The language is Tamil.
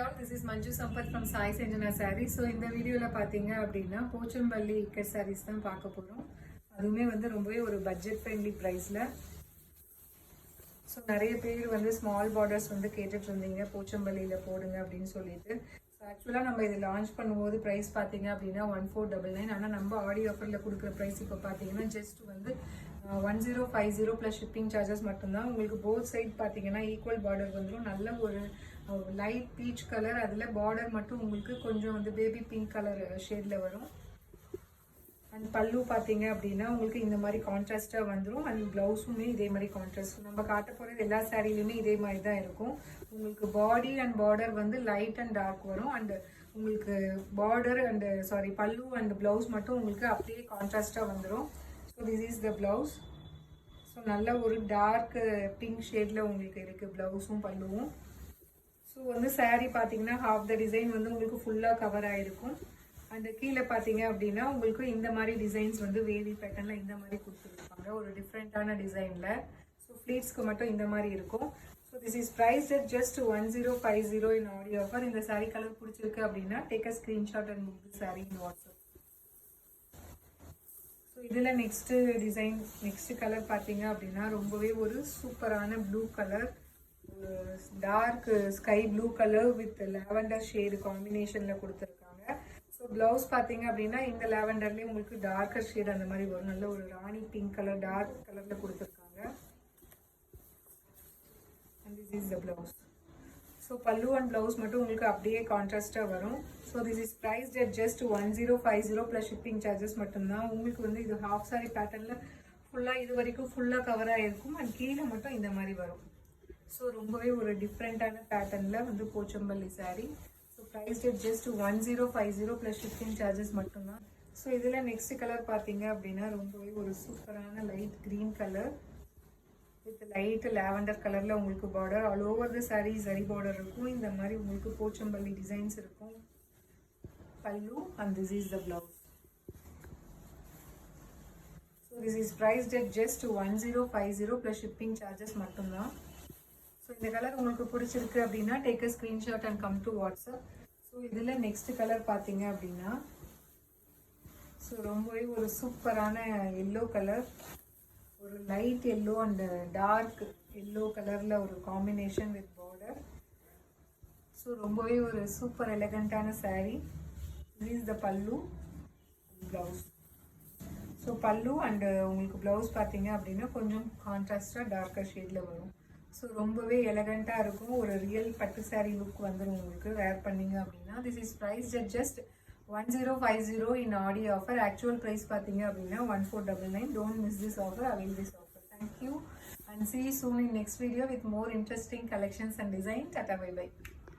all, this is Manju Sampath from Sai Sanjana Sarees. So இந்த வீடியோல பாத்தீங்க அப்படின்னா போச்சம்பள்ளி இக்கட் sarees தான் பார்க்க போறோம். அதுவுமே வந்து ரொம்பவே ஒரு பட்ஜெட் ஃப்ரெண்ட்லி பிரைஸ்ல. ஸோ நிறைய பேர் வந்து ஸ்மால் பார்டர்ஸ் வந்து கேட்டுட்டு இருந்தீங்க போச்சம்பள்ளியில போடுங்க அப்படின்னு சொல்லிட்டு. ஸோ ஆக்சுவலாக நம்ம இது லான்ச் பண்ணும்போது ப்ரைஸ் பார்த்தீங்க அப்படின்னா 1499. ஆனால் நம்ம ஆடியோ ஆஃபரில் கொடுக்குற ப்ரைஸ் இப்போ பார்த்தீங்கன்னா ஜஸ்ட் வந்து 1050 ப்ளஸ் ஷிப்பிங் சார்ஜஸ் மட்டும்தான். உங்களுக்கு போத் சைட் பார்த்தீங்கன்னா ஈக்குவல் பார்டர் வந்துடும். நல்ல ஒரு லைட் பீச் கலர், அதில் பார்டர் மட்டும் உங்களுக்கு கொஞ்சம் வந்து பேபி பிங்க் கலர் ஷேடில் வரும். அண்ட் பல்லு பார்த்தீங்க அப்படின்னா உங்களுக்கு இந்த மாதிரி கான்ட்ராஸ்டாக வந்துடும். அண்ட் ப்ளவுஸுமே இதே மாதிரி கான்ட்ராஸ்ட். நம்ம காட்ட போகிறது எல்லா சாரீலையுமே இதே மாதிரி தான் இருக்கும். உங்களுக்கு பாடி அண்ட் பார்டர் வந்து லைட் அண்ட் டார்க் வரும். அண்ட் உங்களுக்கு பார்டர் அண்ட் பல்லு அண்ட் ப்ளவுஸ் மட்டும் உங்களுக்கு அப்படியே கான்ட்ராஸ்டாக வந்துடும். So this is the blouse. So நல்ல ஒரு டார்க் பிங்க் ஷேடில் உங்களுக்கு இருக்குது ப்ளவுஸும் பல்லுவும். ஸோ வந்து சாரீ பார்த்தீங்கன்னா ஹாஃப் த டிசைன் வந்து உங்களுக்கு ஃபுல்லாக கவர் ஆகிருக்கும். அண்ட் கீழே பார்த்தீங்க அப்படின்னா உங்களுக்கு இந்த மாதிரி டிசைன்ஸ் வந்து வேலி பேட்டர்னில் இந்த மாதிரி கொடுத்துருப்பாங்க, ஒரு டிஃப்ரெண்ட்டான டிசைனில். ஸோ ஃப்ளீட்ஸ்க்கு மட்டும் இந்த மாதிரி இருக்கும். So this is priced at just 1050 in audio offer. இந்த சாரீ கலர் பிடிச்சிருக்கு அப்படின்னா take a screenshot and book the sari in WhatsApp. So இதில் நெக்ஸ்ட் கலர் பார்த்தீங்க அப்படின்னா ரொம்பவே ஒரு சூப்பரான blue colour, dark sky blue colour with lavender shade காம்பினேஷனில் கொடுத்துருக்காங்க. ஸோ ப்ளவுஸ் பார்த்தீங்க அப்படின்னா இந்த லாவெண்டர்லேயே உங்களுக்கு டார்க்கர் ஷேடு அந்த மாதிரி வரும். நல்ல ஒரு ராணி பிங்க் கலர் டார்க் கலரில் கொடுத்துருக்காங்க. And this is the blouse. So பல்லு அண்ட் ப்ளவுஸ் மட்டும் உங்களுக்கு அப்படியே கான்ட்ராஸ்டாக வரும். So this is priced at just 1050 plus shipping charges மட்டும்தான். உங்களுக்கு வந்து இது ஹாஃப் சாரி பேட்டர்னில் ஃபுல்லாக இது வரைக்கும் ஃபுல்லாக கவர் ஆகிருக்கும். அண்ட் கீழே மட்டும் இந்த மாதிரி வரும். ஸோ ரொம்பவே ஒரு டிஃப்ரெண்ட்டான பேட்டர்னில் வந்து Pochampally sari. So price at just 1050 plus shipping charges மட்டும்தான். ஸோ இதில் நெக்ஸ்ட் கலர் பார்த்தீங்க அப்படின்னா ரொம்பவே ஒரு சூப்பரான light green colour with light lavender கலரில் உங்களுக்கு border all over the sari சரி பார்டர் இருக்கும். இந்த மாதிரி உங்களுக்கு போச்சம்பள்ளி டிசைன்ஸ் இருக்கும். Pallu and this is the blouse. So this is priced at just 1050 plus shipping charges மட்டும்தான். ஸோ இந்த கலர் உங்களுக்கு பிடிச்சிருக்கு அப்படின்னா take a screenshot and come to WhatsApp. So இதில் நெக்ஸ்ட் கலர் பார்த்தீங்க அப்படின்னா ஸோ ரொம்பவே ஒரு சூப்பரான எல்லோ கலர், ஒரு light yellow and dark yellow கலரில் ஒரு காம்பினேஷன் வித் பார்டர். ஸோ ரொம்பவே ஒரு சூப்பர் எலகண்ட்டான sari. This is the pallu blouse. So pallu and உங்களுக்கு ப்ளவுஸ் பார்த்தீங்க அப்படின்னா கொஞ்சம் கான்ட்ராஸ்டாக டார்க்கர் ஷேடில் வரும். ஸோ ரொம்பவே எலகண்ட்டாக இருக்கும். ஒரு ரியல் பட்டு சாரீ லுக் வந்துடும் உங்களுக்கு வேர் பண்ணிங்க அப்படின்னா. This is price at just 1050 in audio offer. Actual price பார்த்தீங்க அப்படின்னா 1499. Don't miss this offer, avail this offer. Thank you and see you soon in next video with more interesting collections and design. Tata, bye bye.